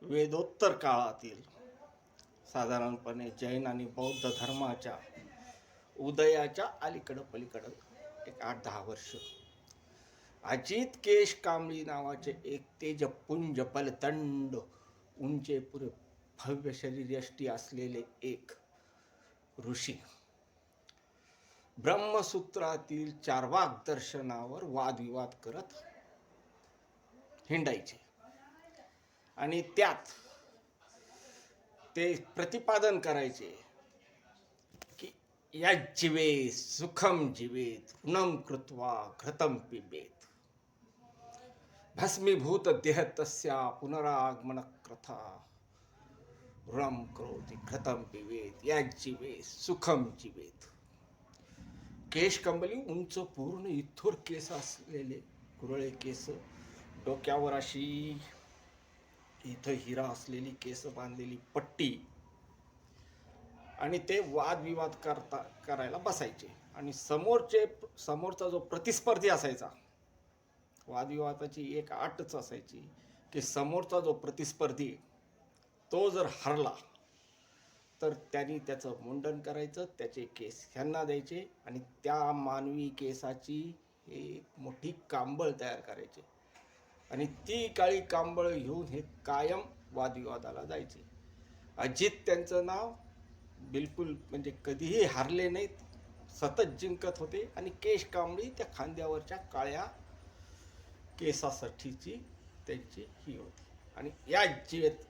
वेदोत्तर काळातील साधारणपणे जैन आणि बौद्ध धर्माच्या उदयाच्या अलीकडं पलीकडं एक 8-10 वर्ष अजित केश कांबळी नावाचे एक तेजपुंज बलदंड उंचे पुरे भव्य शरीरयष्टी असलेले एक ऋषी ब्रह्मसूत्रातील चार्वाक दर्शनावर वादविवाद करत हिंडायचे आणि त्यात ते प्रतिपादन करायचे की या जीवे सुखम जीवेत ऋणम कृत्वा घृतम पिबेत भस्मीभूत देह तस्या पुनरागमन कथा ऋणम करोति घृतम पिबेत या जीवे सुखम जीवेत. केश कंबली उंच पूर्ण इथोर केस असलेले कुरळे केस, डोक्यावर अशी इथं हिरा असलेली केस बांधलेली पट्टी, आणि ते वादविवाद करायला बसायचे. आणि समोरचा जो प्रतिस्पर्धी असायचा, वादविवादाची एक अटच असायची की समोरचा जो प्रतिस्पर्धी तो जर हरला तर त्यांनी त्याचं मुंडन करायचं, त्याचे केस ह्यांना द्यायचे आणि त्या मानवी केसाची एक मोठी कांबळ तयार करायचे आणि ती काळी कांबळ घेऊन हे कायम वादविवादाला जायचे. अजित त्यांचं नाव, बिलकुल म्हणजे कधीही हारले नाहीत, सतत जिंकत होते. आणि केश कांबळी त्या खांद्यावरच्या काळ्या केसासाठीची त्यांची ही होती. आणि या जीवेत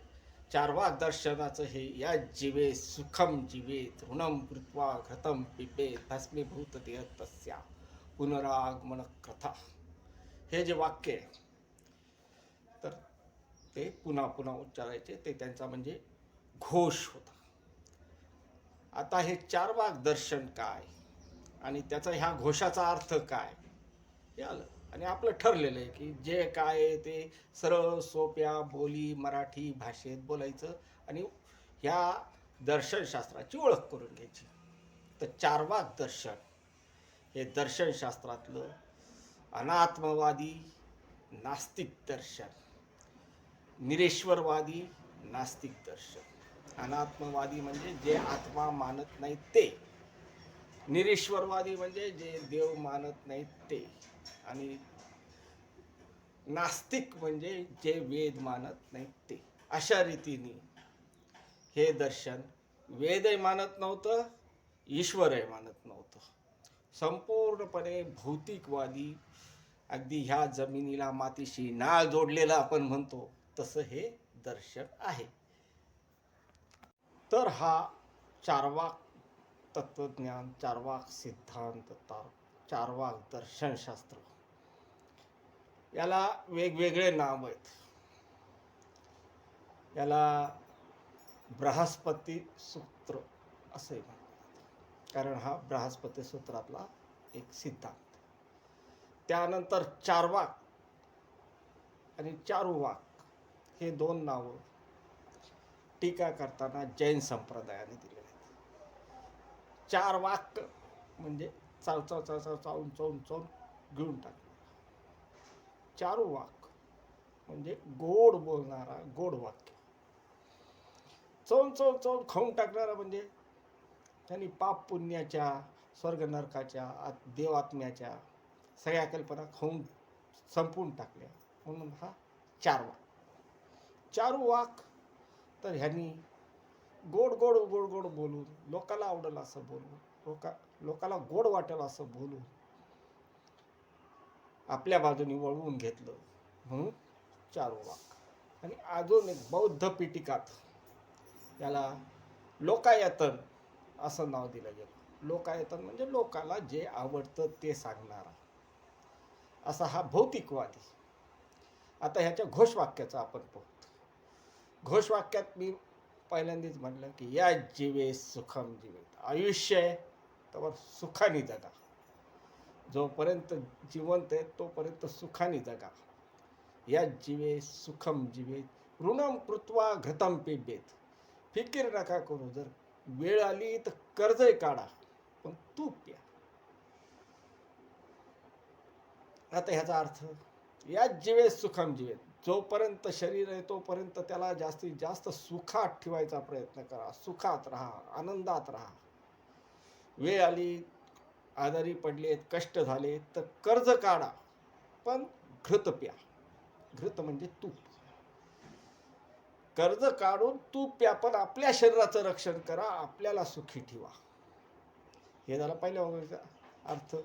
चार्वाक दर्शनाचं हे या जीवे सुखम जीवेत ऋणम कृत्वा घृतम पिबेत भस्मीभूत देह तस्या पुनरागमन कथा, हे जे वाक्य आहे तर ते पुन्हा पुन्हा उच्चारायचे. ते त्यांचा म्हणजे घोष होता. आता हे चार्वाक दर्शन काय आणि त्याचा ह्या घोषाचा अर्थ काय हे आलं. आणि आपलं ठरलेलं आहे की जे काय आहे ते सरळ सोप्या बोली मराठी भाषेत बोलायचं आणि ह्या दर्शनशास्त्राची ओळख करून घ्यायची. तर चार्वाक दर्शन हे दर्शनशास्त्रातलं अनात्मवादी नास्तिक दर्शन, निरेश्वरवादी नास्तिक दर्शन. अनात्मवादी म्हणजे जे आत्मा मानत नाही ते, निरेश्वरवादी म्हणजे जे देव मानत नाहीत ते, आणि नास्तिक म्हणजे जे वेद मानत नाहीत ते. अशा रीतीने हे दर्शन वेदही मानत नव्हतं, ईश्वरही मानत नव्हतं. संपूर्णपणे भौतिकवादी, अगदी ह्या जमिनीला मातीशी नाळ जोडलेलं आपण म्हणतो तसं हे दर्शन आहे. तर हा चार्वाक तत्वज्ञान, चार्वाक सिद्धांत, चार्वाक दर्शनशास्त्र, याला वेगवेगळे नाव आहेत. याला बृहस्पती सूत्र असे म्हणतात, कारण हा बृहस्पती सूत्रातला एक सिद्धांत. त्यानंतर चार्वाक आणि चारुवाक हे दोन नावं टीका करताना जैन संप्रदायाने दिलेले आहेत. चार्वाक म्हणजे चावून घेऊन टाकणार. चारुवाक म्हणजे गोड बोलणारा, गोड वाक्य. चौन खाऊन टाकणारा म्हणजे त्यांनी पाप पुण्याच्या, स्वर्ग नरकाच्या, देवात्म्याच्या सगळ्या कल्पना खाऊन संपवून टाकल्या, म्हणून हा चारवाक. चारुवाक तर ह्यांनी गोड गोड गोड गोड बोलून, लोकाला आवडेल असं बोलून, लोकाला गोड वाटेल असं बोलून आपल्या बाजूने वळवून घेतलं, म्हणून चारुवाक. आणि अजून एक बौद्ध पिटिकात याला लोकायतन असं नाव दिलं गेलं. लोकायतन म्हणजे लोकाला जे आवडतं ते सांगणारा, असा हा भौतिकवादी. आता ह्याच्या घोषवाक्याचं आपण पाहू. घोषवाक्यात मी पहिल्यांदाच म्हटलं की या जीवे सुखम जीवेत, आयुष्य आहे तर सुखाने जगा, जोपर्यंत जिवंत आहे तोपर्यंत सुखाने जगा. या जीवे सुखम जीवेत ऋणम कृत्वा घृतम पिबेत, फिकीर नका करू, जर वेळ आली तर कर्जही काढा पण तूप प्या. आता ह्याचा अर्थ, या जीवे सुखम जीवेत, जोपर्यंत शरीर आहे तोपर्यंत त्याला जास्तीत जास्त सुखात ठेवायचा प्रयत्न करा. सुखात राहा, आनंदात राहा. वेळ आली, आजारी पडलेत, कष्ट झाले तर कर्ज काढा, पण घृत प्या. घृत म्हणजे तूप. कर्ज काढून तूप प्या, पण आपल्या शरीराचं रक्षण करा, आपल्याला सुखी ठेवा. हे झालं पहिल्या ओळीचा अर्थ.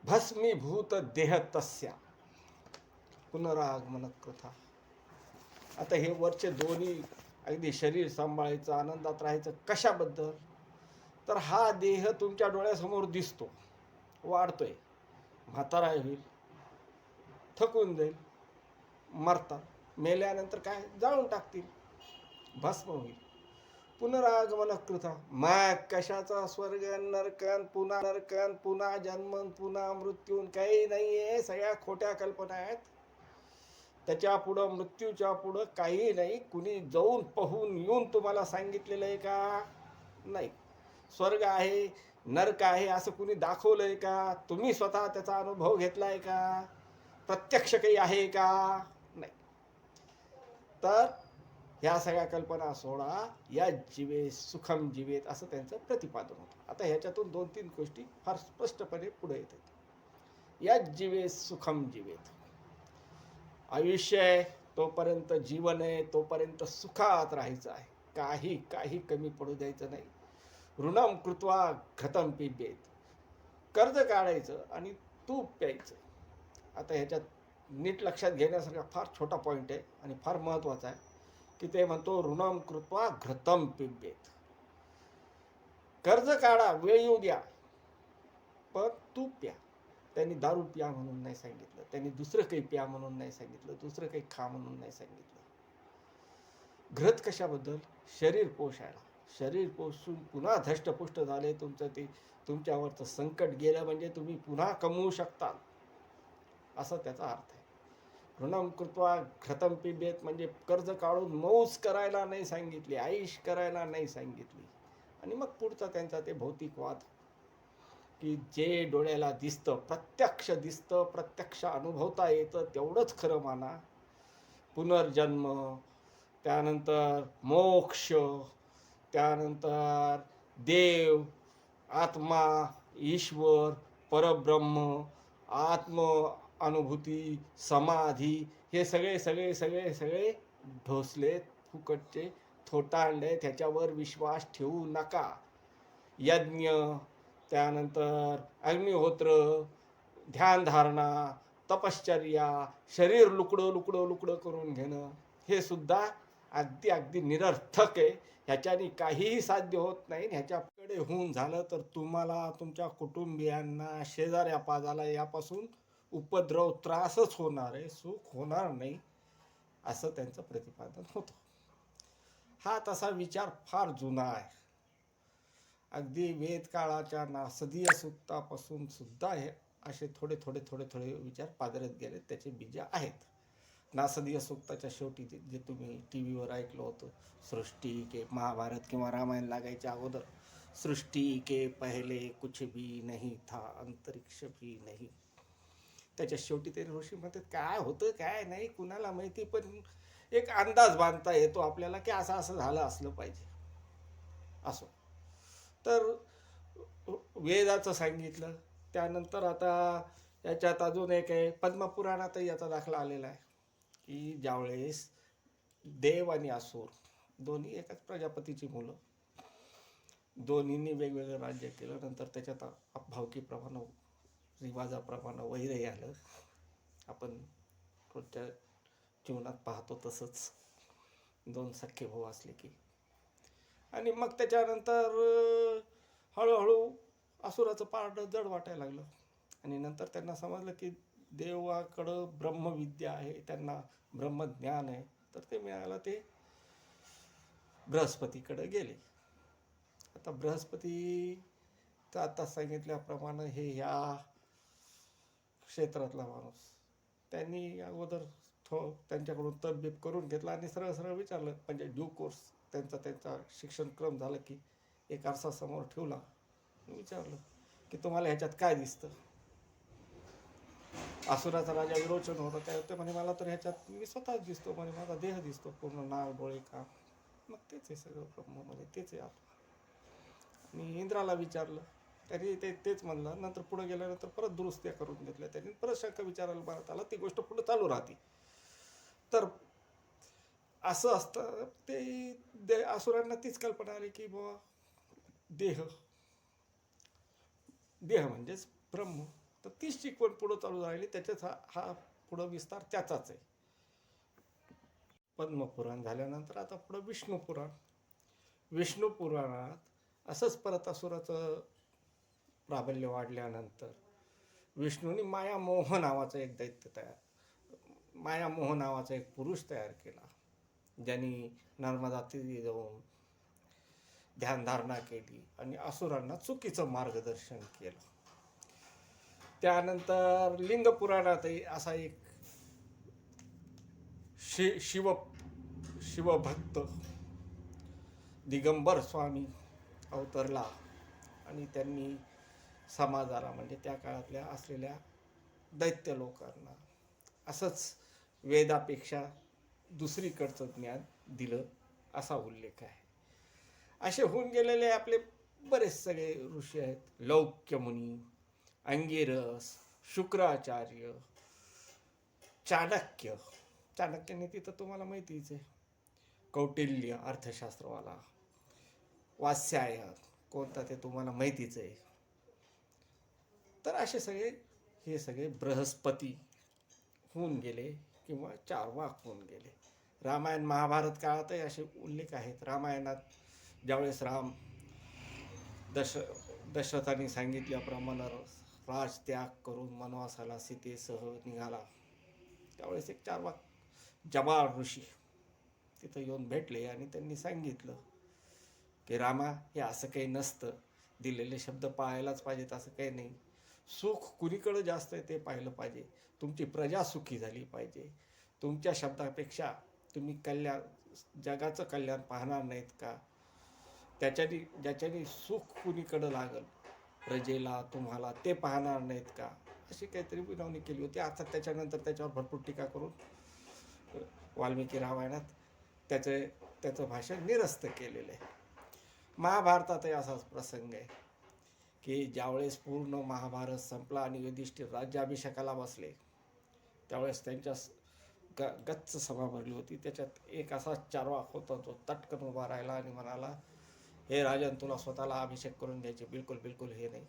भस्मीभूत देह तस्या पुनरागमन कृथा. आता हे वरचे दोन्ही अगदी शरीर सांभाळायचं, आनंदात राहायचं कशाबद्दल? तर हा देह तुमच्या डोळ्यासमोर दिसतो, वाढतोय, म्हातारा होईल, थकून जाईल, मरता, मेल्यानंतर काय जाळून टाकतील, भस्म होईल. पुनरागमन कृथा. मग कशाचा स्वर्ग नरकन, पुन्हा नरकन, पुन्हा जन्मन, पुन्हा मृत्यून काही नाहीये. सगळ्या खोट्या कल्पना आहेत. त्याच्या पुढं, मृत्यूच्या पुढं काही नाही. कुणी जाऊन पाहून येऊन तुम्हाला सांगितलेलं आहे का? नाही. स्वर्ग आहे, नरक आहे असं कुणी दाखवलंय का? तुम्ही स्वतः त्याचा अनुभव घेतलाय का? प्रत्यक्ष काही आहे का? नाही. तर ह्या सगळ्या कल्पना सोडा. या जीवे सुखम जीवेत असं त्यांचं प्रतिपादन होतं. आता ह्याच्यातून 2-3 गोष्टी फार स्पष्टपणे पुढे येतात. या जीवे सुखम जीवेत. आयुष्य आहे तोपर्यंत, जीवन आहे तोपर्यंत सुखात राहायचं आहे. काही कमी पडू द्यायचं नाही. ऋणम कृत्वा घृतं पिबेत. कर्ज काढायचं आणि तूप प्यायचं. आता ह्याच्यात नीट लक्षात घेण्यासारखा फार छोटा पॉईंट आहे आणि फार महत्त्वाचा आहे की ते म्हणतो ऋणम कृत्वा घृतं पिबेत. कर्ज काढा, वेळ येऊ द्या, पण तूप प्या. त्यांनी दारू प्या म्हणून नाही सांगितलं, त्यांनी दुसरं काही प्या म्हणून नाही सांगितलं, दुसरं काही खा म्हणून नाही सांगितलं. घृत कशाबद्दल? शरीर पोषायला. शरीर पोषून पुन्हा धष्टपुष्ट झाले तुमचं, ते तुमच्यावरचं संकट गेलं म्हणजे तुम्ही पुन्हा कमवू शकता, असं त्याचा अर्थ आहे. ऋणम कृत्वा घृतं पिबेत म्हणजे कर्ज काढून मौज करायला नाही सांगितली, आईश करायला नाही सांगितली. आणि मग पुढचा त्यांचा ते भौतिक वाद की जे डोळ्याला दिसतं, प्रत्यक्ष दिसतं, प्रत्यक्ष अनुभवता येतं तेवढंच खरं माना. पुनर्जन्म, त्यानंतर मोक्ष, त्यानंतर देव, आत्मा, ईश्वर, परब्रह्म, आत्म अनुभूती, समाधी, हे सगळे ढोसले, फुकटचे, थोटांडे, त्याच्यावर विश्वास ठेवू नका. यज्ञ, त्यानंतर अग्निहोत्र, ध्यानधारणा, तपश्चर्या, शरीर लुकडं करून घेणं, हे सुद्धा अगदी निरर्थक आहे. ह्याच्याने काहीही साध्य होत नाही. ह्याच्याकडे होऊन झालं तर तुम्हाला, तुमच्या कुटुंबियांना, शेजाऱ्या पाजाला यापासून उपद्रव, त्रासच होणार आहे, सुख होणार नाही, असं त्यांचं प्रतिपादन होतं. हा तसा विचार फार जुना आहे. अगदी वेदकाळाच्या नासदीय सूक्तापासून सुद्धा हे असे थोडे विचार पादरत गेले. त्याचे बीज आहेत. नासदीय सूक्ताच्या शेवटी जे तुम्ही टी व्हीवर ऐकलं होतं, सृष्टी के, महाभारत किंवा रामायण लागायच्या अगोदर, सृष्टी के पहले कुछ भी नहीं था, अंतरिक्ष भी नहीं. त्याच्या शेवटी ते ऋषी म्हणतात काय होतं काय नाही कुणाला माहिती, पण एक अंदाज बांधता येतो आपल्याला की असं झालं असलं पाहिजे. असो, तर वेदाचं सांगितलं. त्यानंतर आता याच्यात अजून एक आहे, पद्मपुराणातही याचा दाखला आलेला आहे की ज्यावेळेस देव आणि असुर दोन्ही एकाच प्रजापतीची मुलं, दोन्हींनी वेगवेगळं राज्य केलं. नंतर त्याच्यात भावकीप्रमाणे, रिवाजाप्रमाणे वैरही आलं. आपण रोजच्या जीवनात पाहतो तसंच, दोन सख्खे भाऊ असले की. आणि मग त्याच्यानंतर हळूहळू असुराचं पारडं जड वाटायला लागलं. आणि नंतर त्यांना समजलं की देवाकडं ब्रह्मविद्या आहे, त्यांना ब्रह्मज्ञान आहे. तर ते मिळालं, ते बृहस्पतीकडे गेले. आता बृहस्पती तर आता सांगितल्याप्रमाणे हे ह्या क्षेत्रातला माणूस, त्यांनी अगोदर त्यांच्याकडून तबीब करून घेतला आणि सरळ विचारलं. म्हणजे ड्यू कोर्स त्यांचा शिक्षणक्रम झाला की एक आरसा समोर ठेवला, विचारलं की तुम्हाला ह्याच्यात काय दिसतं. असुराचा राजा विरोचन होता त्यावेळी ते म्हणे मला तर ह्याच्यात मी स्वतःच दिसतो, म्हणे माझा देह दिसतो पूर्ण, नाक डोळे कान. मग तेच आहे सगळं ब्रह्म, म्हणजे तेच आहे आत्मा. आणि इंद्राला विचारलं तरी तेच म्हणलं. नंतर पुढे गेल्यानंतर परत दुरुस्त्या करून घेतल्या त्यांनी, परत शंका विचारायला परत आला, ती गोष्ट पुढे चालू राहते. तर असं असतं ते असुरांना तीच कल्पना आली की बाबा देह देह म्हणजेच ब्रह्म. तर तीच शिकवण पुढं चालू राहिली, त्याच्याच हा पुढं विस्तार त्याचाच आहे. पद्मपुराण झाल्यानंतर आता पुढं विष्णुपुराण. विष्णुपुराणात असंच परत असुराचं प्राबल्य वाढल्यानंतर विष्णूंनी मायामोह नावाचं एक दैत्य मायामोह नावाचा एक पुरुष तयार केला, ज्यांनी नर्मदा तीरी जाऊन ध्यानधारणा केली आणि असुरांना चुकीचं मार्गदर्शन केलं. त्यानंतर लिंगपुराणातही असा एक शिवभक्त दिगंबर स्वामी अवतरला आणि त्यांनी समाजाला, म्हणजे त्या काळातल्या असलेल्या दैत्य लोकांना असंच वेदापेक्षा दुसरीकडचं ज्ञान दिलं, असा उल्लेख आहे. असे होऊन गेलेले आपले बरेच सगळे ऋषी आहेत. लौक्यमुनी, अंगिरस, शुक्राचार्य, चाणक्याने तिथं तुम्हाला माहितीच आहे, कौटिल्य अर्थशास्त्रवाला, वात्स्यायन कोणता ते तुम्हाला माहितीच आहे. तर असे हे सगळे बृहस्पती होऊन गेले किंवा चार्वाक होऊन गेले. रामायण महाभारत काळातही असे उल्लेख आहेत. रामायणात ज्यावेळेस राम दशरथाने सांगितल्याप्रमाणे राजत्याग करून वनवासाला सीतेसह निघाला, त्यावेळेस एक चार्वाक जबाळ ऋषी तिथं येऊन भेटले आणि त्यांनी सांगितलं की रामा, हे असं काही नसतं, दिलेले शब्द पाळायलाच पाहिजेत, असं काही नाही. सुख कुणीकडं जास्त आहे ते पाहिलं पाहिजे, तुमची प्रजा सुखी झाली पाहिजे. तुमच्या शब्दापेक्षा तुम्ही जगाचं कल्याण पाहणार नाहीत का? ज्याच्याने सुख कुणीकडं लागल प्रजेला, तुम्हाला, ते पाहणार नाहीत का? अशी काहीतरी विनवणी केली होती. आता त्याच्यानंतर त्याच्यावर भरपूर टीका करून वाल्मिकी रामायणात त्याचं भाषण निरस्त केलेलं आहे. महाभारतातही असाच प्रसंग आहे की ज्यावेळेस पूर्ण महाभारत संपला आणि युधिष्ठिर राज्याभिषेकाला बसले, त्यावेळेस त्यांच्या गच्च सभा भरली होती. त्याच्यात एक असा चार्वाक होता जो तटकन उभा राहिला आणि म्हणाला, हे राजन, तुला स्वतःला अभिषेक करून घ्यायचे बिलकुल हे नाही,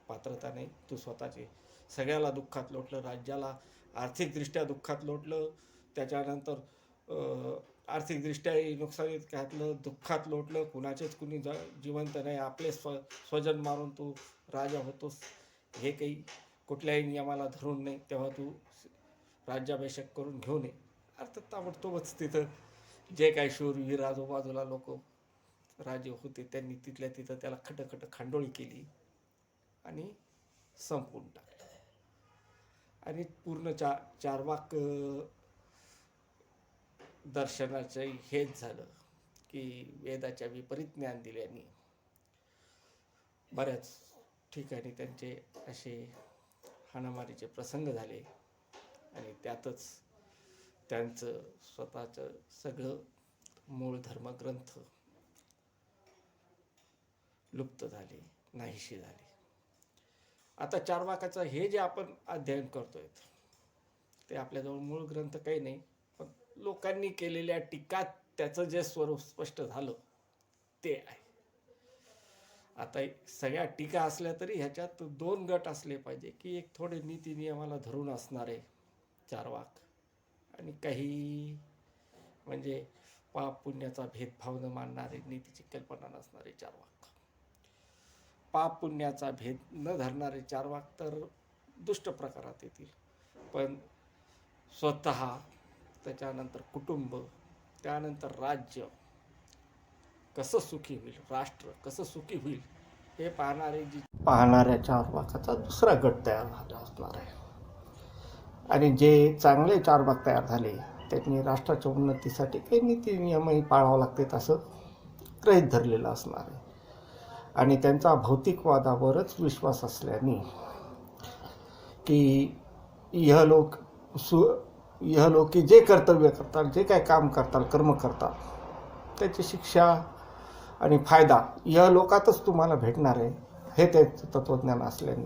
पात्रता नाही. तू स्वतःची सगळ्याला दुःखात लोटलं, राज्याला आर्थिकदृष्ट्या दुःखात लोटलं, त्याच्यानंतर आर्थिकदृष्ट्याही नुकसानीत घातलं, दुःखात लोटलं, कुणी जिवंत नाही, आपले स्वजन मारून तू राजा होतोस, हे काही कुठल्याही नियमाला धरून नाही, तेव्हा तू राज्याभिषेक करून घेऊन ये. अर्थात ताबडतोबच तिथं जे काही शूरवीर आजूबाजूला लोक राजे होते त्यांनी तिथल्या तिथं त्याला खटखट खांडोळी केली आणि संपवून टाकलं. आणि पूर्ण चार्वाक दर्शनाचं हेच झालं की वेदाच्या विपरीत ज्ञान दिल्याने बऱ्याच ठिकाणी त्यांचे असे हाणामारीचे प्रसंग झाले आणि त्यातच त्यांचं स्वतःचं सगळं मूळ धर्मग्रंथ लुप्त झाले, नाहीशी झाले. आता चार्वाकाचं हे जे आपण अध्ययन करतोय ते आपल्याजवळ मूळ ग्रंथ काही नाही, पण लोकांनी केलेल्या टीकात त्याचं जे स्वरूप स्पष्ट झालं ते आहे. आता सगळ्या टीका असल्या तरी ह्याच्यात दोन गट असले पाहिजे की एक थोडे नीती नियमाला धरून असणारे चार्वाक आणि काही म्हणजे पाप पुण्याचा भेदभाव न मानणारे, नीतीची कल्पना नसणारे चार्वाक. पाप पुण्याचा भेद न धरणारे चार्वाक तर दुष्ट प्रकारात येतील, पण स्वतः, त्याच्यानंतर कुटुंब, त्यानंतर राज्य कसं सुखी होईल, राष्ट्र कसं सुखी होईल हे पाहणाऱ्या चार्वाकाचा दुसरा गट तयार झाला असणार आहे. आणि जे चांगले चार्वाक तयार झाले त्यांनी राष्ट्राच्या उन्नतीसाठी काही नीती नियमही पाळावं लागतात असं गृहीत धरलेलं असणार आहे. आणि त्यांचा भौतिकवादावरच विश्वास असल्याने की इहलोकी जे कर्तव्य करतात, जे काय काम करतात, कर्म करतात, त्याची शिक्षा आणि फायदा इहलोकातच तुम्हाला भेटणार आहे, हे त्याचं तत्त्वज्ञान असल्याने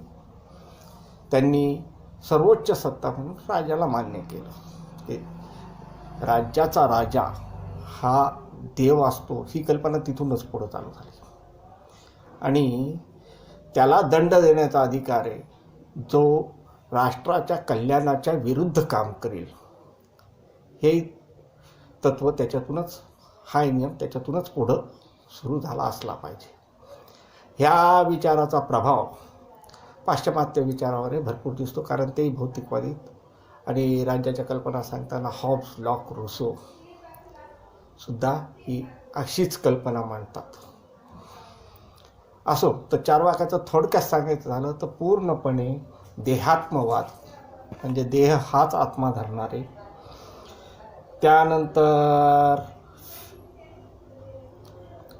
त्यांनी सर्वोच्च सत्ता म्हणून राजाला मान्य केलं की राज्याचा राजा हा देव असतो. ही कल्पना तिथूनच पुढं चालू झाली आणि त्याला दंड देण्याचा अधिकार आहे जो राष्ट्राच्या कल्याणाच्या विरुद्ध काम करेल. हे तत्त्व त्याच्यातूनच, हा नियम त्याच्यातूनच पुढं सुरू झाला असला पाहिजे. ह्या विचाराचा प्रभाव पाश्चिमात्य विचारावर भरपूर दिसतो, कारण तेही भौतिकवादी आणि राज्याच्या कल्पना सांगताना हॉब्स, लॉक, रुसो सुद्धा ही अशीच कल्पना मांडतात. असो, तर चार्वाकाचं थोडक्यात सांगायचं झालं तर पूर्णपणे देहात्मवाद, म्हणजे देह हाच आत्मा धरणारे, त्यानंतर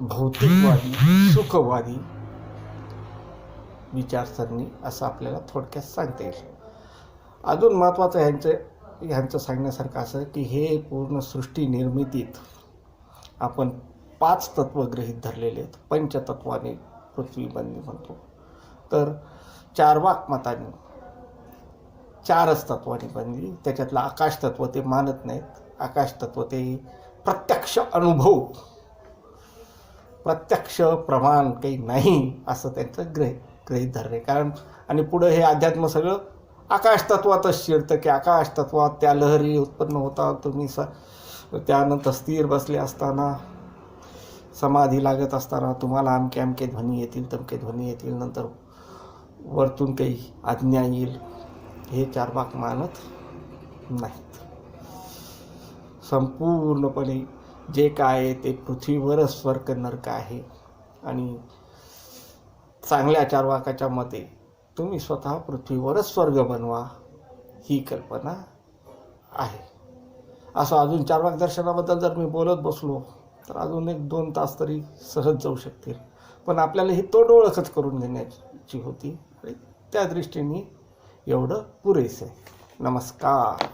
भौतिकवादी, सुखवादी विचारसरणी असं आपल्याला थोडक्यात सांगता येईल. अजून महत्त्वाचं ह्यांचं सांगण्यासारखं असं की हे पूर्ण सृष्टी निर्मितीत आपण 5 तत्त्व गृहीत धरलेले आहेत. पंचतत्वाने पृथ्वी बनली म्हणतो, तर चार्वाक मताने 4च तत्वाने बनली. त्याच्यातलं आकाश तत्व ते मानत नाहीत. आकाश तत्व ते प्रत्यक्ष अनुभव, प्रत्यक्ष प्रमाण काही नाही असं त्यांचं गृहीत धरणे. कारण आणि पुढं हे अध्यात्म सगळं आकाश तत्वातच शिरतं की आकाश तत्वात त्या लहरी उत्पन्न होतात. तुम्ही त्यानंतर स्थिर बसले असताना, समाधी लागत असताना तुम्हाला अमके अमके ध्वनी येतील, तमके ध्वनी येतील, नंतर वरतून काही आज्ञा येईल. हे चार्वाक मानत नाहीत. संपूर्णपणे जे काय आहे ते पृथ्वीवरच स्वर्ग नरक आहे आणि चांगल्या चार्वाकाच्या मते तुम्ही स्वतः पृथ्वीवरच स्वर्ग बनवा, ही कल्पना आहे. असं अजून चार्वाक दर्शनाबद्दल जर मी बोलत बसलो तर अजून 1-2 तास तरी सहज जाऊ शकतील, पण आपल्याला ही तोंड ओळखच करून घेण्याची होती आणि त्या दृष्टीने एवढं पुरेसं आहे. नमस्कार.